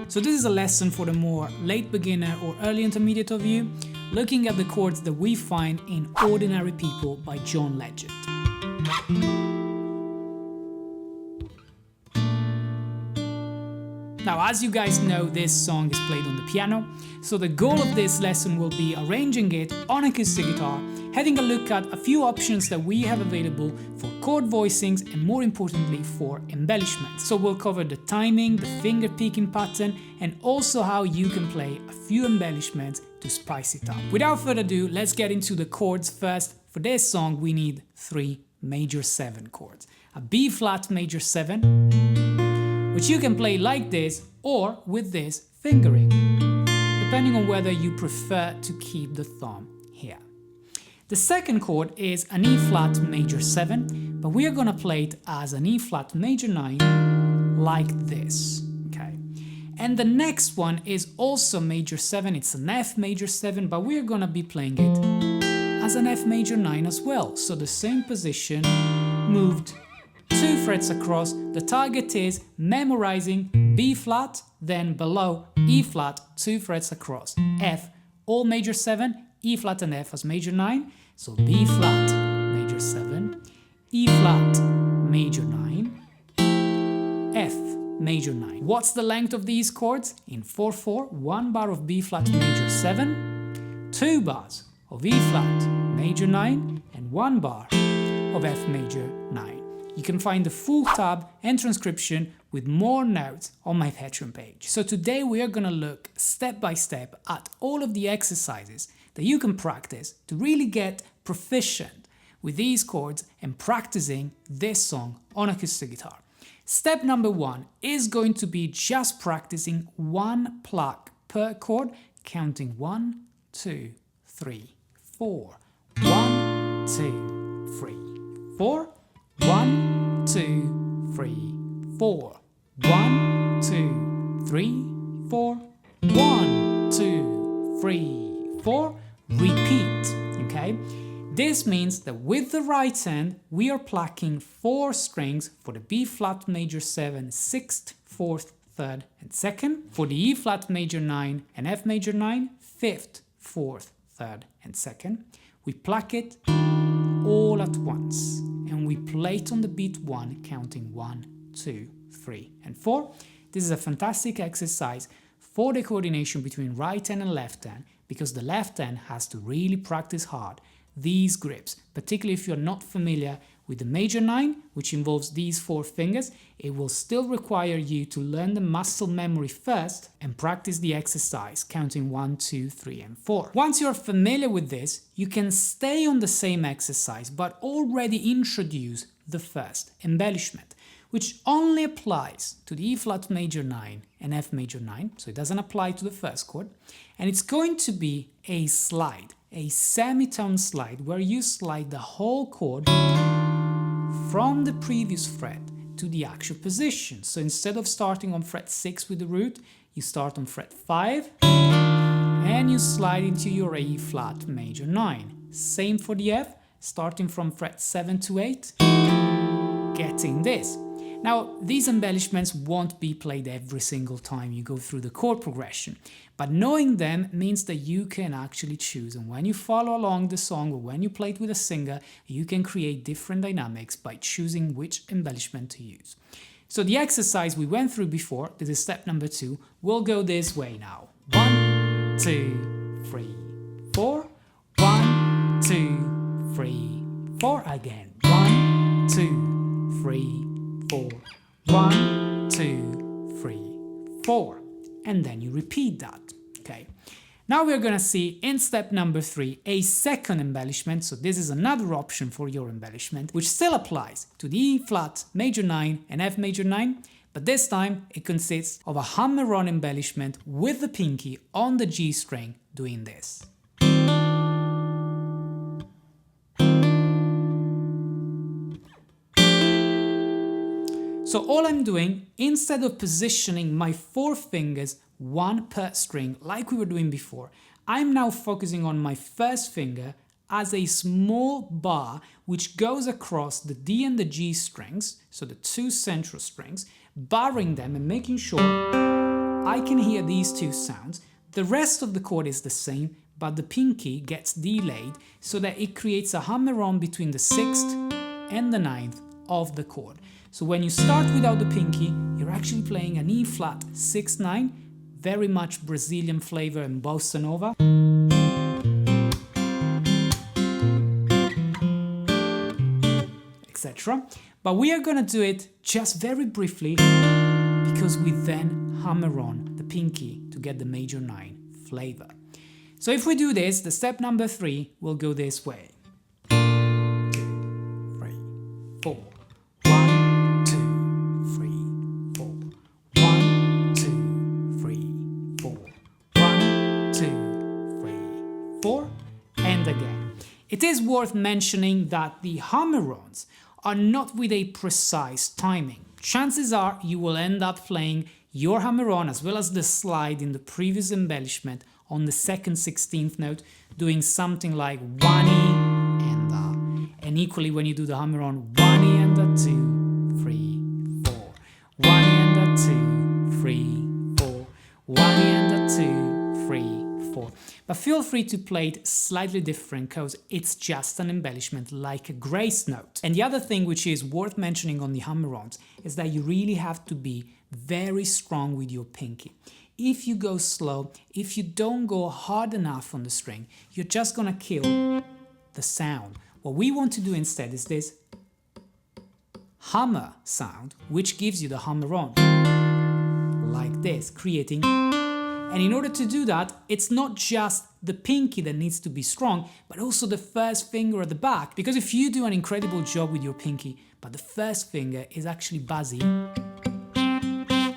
So this is a lesson for the more late beginner or early intermediate of you, looking at the chords that we find in Ordinary People by John Legend. Now, as you guys know, this song is played on the piano, so the goal of this lesson will be arranging it on acoustic guitar, having a look at a few options that we have available for chord voicings and more importantly for embellishments. So we'll cover the timing, the finger picking pattern, and also how you can play a few embellishments to spice it up. Without further ado, let's get into the chords first. For this song, we need 3 major 7 chords. A B flat major 7, which you can play like this or with this fingering, depending on whether you prefer to keep the thumb here. The second chord is an E flat major 7, but we are gonna play it as an E flat major 9 like this, okay? And the next one is also major 7, it's an F major 7, but we are gonna be playing it as an F major 9 as well. So the same position, moved 2 frets across. The target is memorizing B flat, then below E flat, 2 frets across. F, all major 7, E flat and F as major 9. So B flat, major 7, E flat, major 9, F, major 9. What's the length of these chords? In 4/4, 1 bar of B flat major 7, 2 bars of E flat major 9, and 1 bar of F major 9. You can find the full tab and transcription with more notes on my Patreon page. So today we are gonna look step by step at all of the exercises that you can practice to really get proficient with these chords and practicing this song on acoustic guitar. Step number 1 is going to be just practicing 1 pluck per chord, counting 1, 2, 3, 4, 1, 2, 3, 4, 1, 2, 3, 4, 1, 2, 3, 4, 1, 2, 3, 4, repeat, okay? This means that with the right hand, we are plucking 4 strings for the B flat major 7, 6th, 4th, 3rd, and 2nd, for the E flat major 9 and F major 9, 5th, 4th, 3rd, and 2nd. We pluck it all at once, and we play it on the beat 1, counting 1, 2, 3, and 4. This is a fantastic exercise for the coordination between right hand and left hand, because the left hand has to really practice hard these grips, particularly if you're not familiar with the major 9, which involves these 4 fingers. It will still require you to learn the muscle memory first and practice the exercise, counting 1, 2, 3, and 4. Once you're familiar with this, you can stay on the same exercise, but already introduce the first embellishment, which only applies to the E flat major 9 and F major 9, so it doesn't apply to the first chord, and it's going to be a slide, a semitone slide, where you slide the whole chord from the previous fret to the actual position. So instead of starting on fret 6 with the root, you start on fret 5 and you slide into your E flat major 9. Same for the F, starting from fret 7 to 8, getting this. Now, these embellishments won't be played every single time you go through the chord progression, but knowing them means that you can actually choose, and when you follow along the song or when you play it with a singer, you can create different dynamics by choosing which embellishment to use. So the exercise we went through before, this is step number 2, will go this way now. 1, 2, 3, 4, 1, 2, 3, 4, again. 1, 2, 3, 4, 1, 2, 3, 4, and then you repeat that, okay? Now we're gonna see in step number 3 a second embellishment, so this is another option for your embellishment, which still applies to the E flat major 9 and F major 9, but this time it consists of a Hammer-On embellishment with the pinky on the G string doing this. So all I'm doing, instead of positioning my 4 fingers, 1 per string like we were doing before, I'm now focusing on my first finger as a small bar which goes across the D and the G strings, so the 2 central strings, barring them and making sure I can hear these two sounds. The rest of the chord is the same, but the pinky gets delayed so that it creates a hammer-on between the 6th and the 9th of the chord. So when you start without the pinky, you're actually playing an E flat 6-9, very much Brazilian flavor and bossa nova. Etc. But we are gonna do it just very briefly because we then hammer on the pinky to get the major 9 flavor. So if we do this, the step number 3 will go this way. 2, 3, 4. 1, 2, 3, 4. 1, 2, 3, 4. 1, 2, 3, 4. And again. It is worth mentioning that the hammer-ons are not with a precise timing. Chances are you will end up playing your hammer-on as well as the slide in the previous embellishment on the 2nd 16th note, doing something like 1E and and equally when you do the hammer-on, 1E and 2, 3, 4, 1E and 2, 3, 4, 1E and 2, 3, 4. But feel free to play it slightly different because it's just an embellishment like a grace note. And the other thing which is worth mentioning on the hammer-ons is that you really have to be very strong with your pinky. If you go slow, if you don't go hard enough on the string, you're just gonna kill the sound. What we want to do instead is this hammer sound, which gives you the hammer-on, like this, creating. And in order to do that, it's not just the pinky that needs to be strong, but also the first finger at the back. Because if you do an incredible job with your pinky, but the first finger is actually buzzy,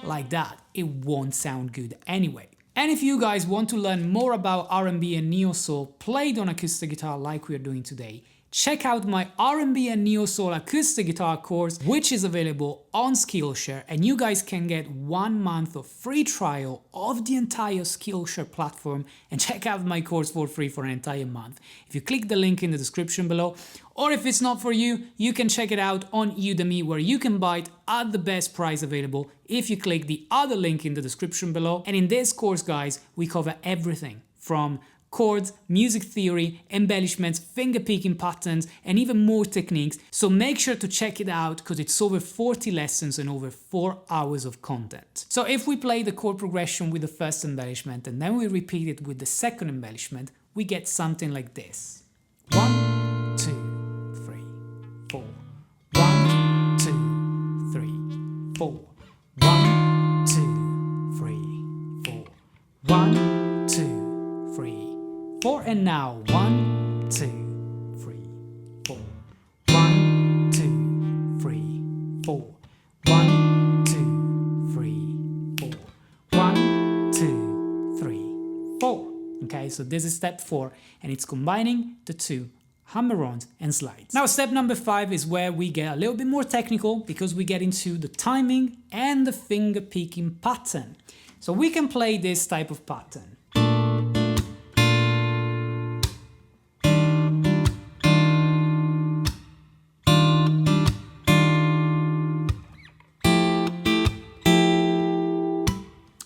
like that, it won't sound good anyway. And if you guys want to learn more about R&B and Neo Soul played on acoustic guitar like we are doing today, check out my R&B and Neo Soul acoustic guitar course, which is available on Skillshare, and you guys can get 1 month of free trial of the entire Skillshare platform and check out my course for free for an entire month. If you click the link in the description below, or if it's not for you, you can check it out on Udemy where you can buy it at the best price available if you click the other link in the description below. And in this course, guys, we cover everything from chords, music theory, embellishments, finger-picking patterns, and even more techniques. So make sure to check it out because it's over 40 lessons and over 4 hours of content. So if we play the chord progression with the first embellishment and then we repeat it with the second embellishment, we get something like this. 1, 2, 3, 4. 1, 2, 3, 4. 1, 2, 3, 4. 1, 2, 3, 4, and now 1, 2, 3, 4. 1, 2, 3, 4. 1, 2, 3, 4. 1, 2, 3, 4. Okay, so this is step 4, and it's combining the two hammer-ons and slides. Now step number 5 is where we get a little bit more technical because we get into the timing and the finger picking pattern. So we can play this type of pattern.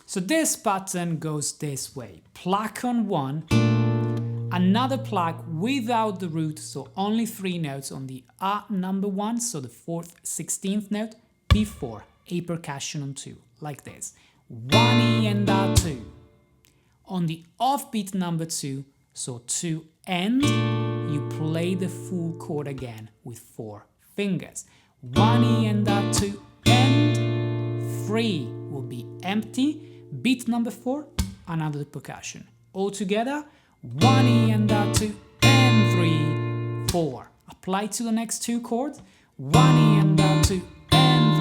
So this pattern goes this way. Pluck on 1, another pluck without the root, so only 3 notes on the A number 1, so the 4th 16th note, before a percussion on 2, like this. 1E and A2. On the offbeat number 2, so 2 and, you play the full chord again with 4 fingers. 1E and A2 and 3 will be empty. Beat number 4, another percussion. All together, 1E and A2 and 3, 4. Apply to the next 2 chords, 1E and A2 and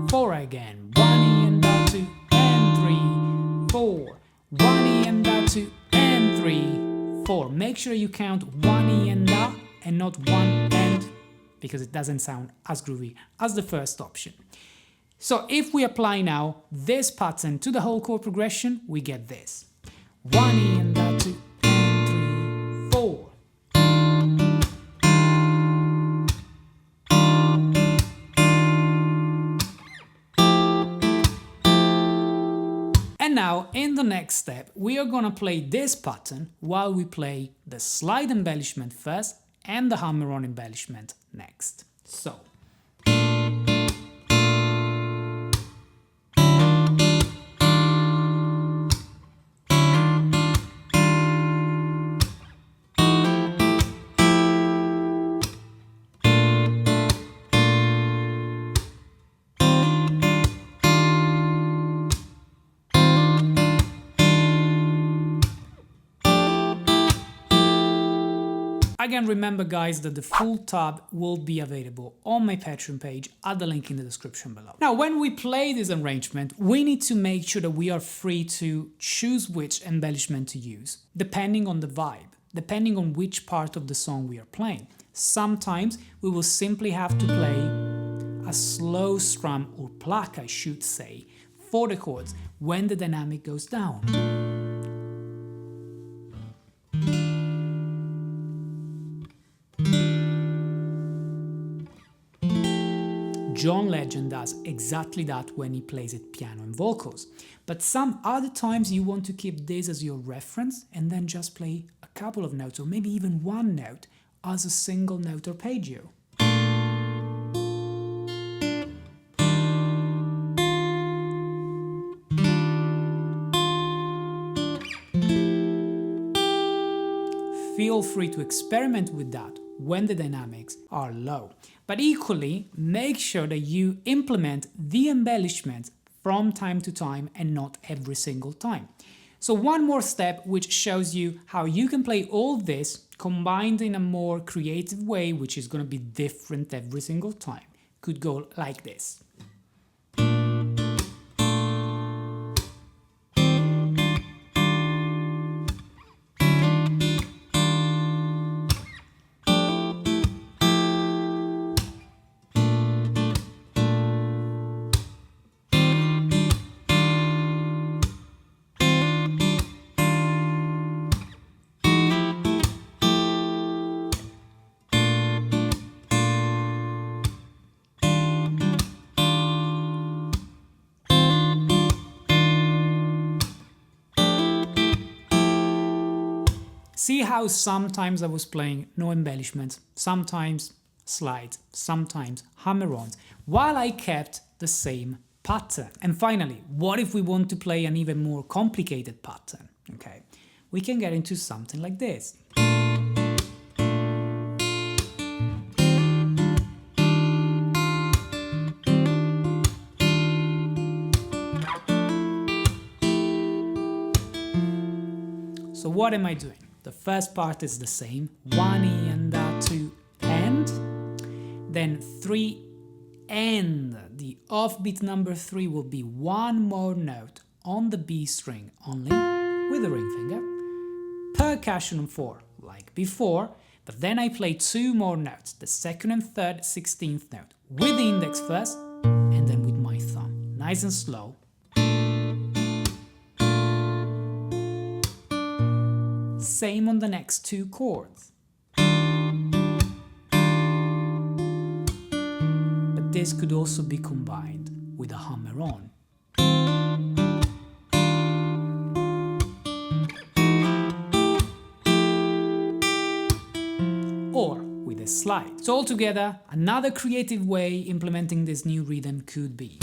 3, 4 again. 1E and A2 and 3, 4. 1E and A2 and 3, 4. Make sure you count 1E and A and not 1 and, because it doesn't sound as groovy as the first option. So if we apply now this pattern to the whole chord progression, we get this. 1E and A2 and 3, 4. now, in the next step, we are gonna play this pattern while we play the slide embellishment first and the hammer-on embellishment next. So. Again, remember guys that the full tab will be available on my Patreon page at the link in the description below. Now, when we play this arrangement, we need to make sure that we are free to choose which embellishment to use, depending on the vibe, depending on which part of the song we are playing. Sometimes we will simply have to play a slow strum or pluck, I should say, for the chords when the dynamic goes down. John Legend does exactly that when he plays it piano and vocals. But some other times you want to keep this as your reference and then just play a couple of notes or maybe even one note as a single note arpeggio. Feel free to experiment with that when the dynamics are low. But equally, make sure that you implement the embellishments from time to time and not every single time. So one more step which shows you how you can play all this combined in a more creative way, which is going to be different every single time, could go like this. See how sometimes I was playing no embellishments, sometimes slides, sometimes hammer-ons, while I kept the same pattern. And finally, what if we want to play an even more complicated pattern? Okay, we can get into something like this. So what am I doing? The first part is the same, 1 E and a 2 and, then 3 and. The offbeat number 3 will be one more note on the B string only, with the ring finger. Percussion on 4, like before, but then I play 2 more notes, the second and third 16th note, with the index first, and then with my thumb, nice and slow. Same on the next 2 chords. But this could also be combined with a hammer-on. Or with a slide. So altogether, another creative way implementing this new rhythm could be.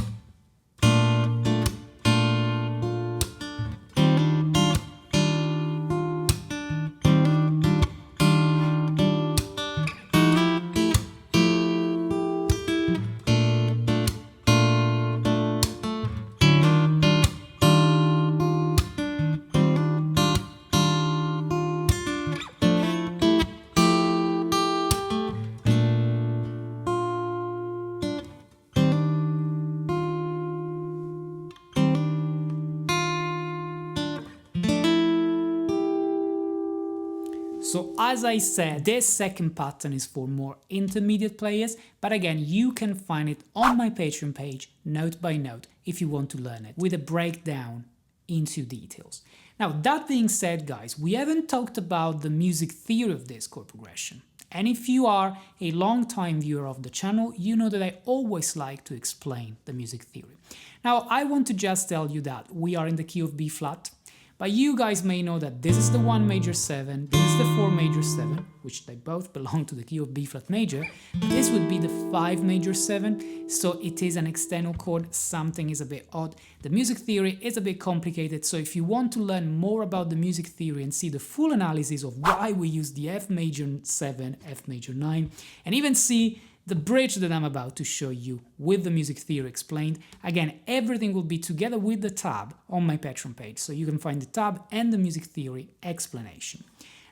So as I said, this second pattern is for more intermediate players, but again, you can find it on my Patreon page, note by note, if you want to learn it, with a breakdown into details. Now, that being said, guys, we haven't talked about the music theory of this chord progression. And if you are a long-time viewer of the channel, you know that I always like to explain the music theory. Now, I want to just tell you that we are in the key of B flat, but you guys may know that this is the 1 major 7, this is the 4 major 7, which they both belong to the key of B flat major. This would be the 5 major 7, so it is an external chord, something is a bit odd. The music theory is a bit complicated, so if you want to learn more about the music theory and see the full analysis of why we use the F major 7, F major 9, and even see the bridge that I'm about to show you with the music theory explained. Again, everything will be together with the tab on my Patreon page, so you can find the tab and the music theory explanation.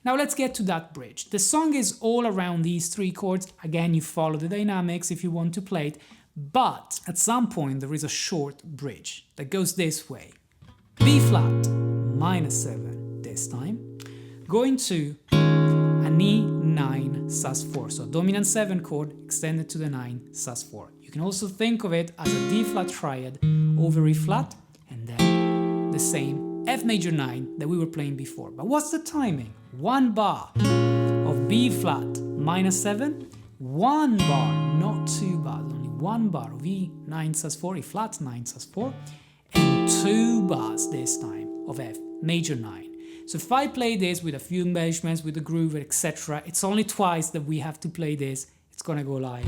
Now let's get to that bridge. The song is all around these 3 chords. Again, you follow the dynamics if you want to play it, but at some point there is a short bridge that goes this way. B flat, minus 7 this time, going to an E9 sus4, so dominant 7 chord extended to the 9 sus4. You can also think of it as a D flat triad over E flat and then the same F major 9 that we were playing before. But what's the timing? 1 bar of B flat minus 7, 1 bar, not 2 bars, only 1 bar of E9 sus4, E flat 9 sus4, and 2 bars this time of F major 9. So if I play this with a few embellishments, with the groove, etc., it's only twice that we have to play this. It's gonna go like...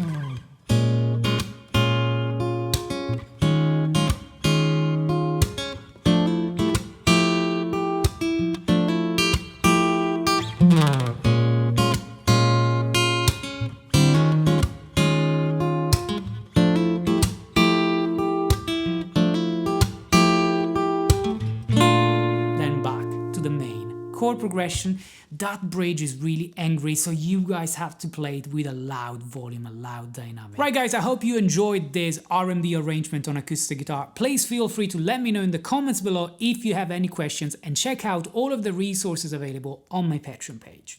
chord progression. That bridge is really angry, so you guys have to play it with a loud volume, a loud dynamic. Right guys, I hope you enjoyed this R&B arrangement on acoustic guitar. Please feel free to let me know in the comments below if you have any questions, and check out all of the resources available on my Patreon page.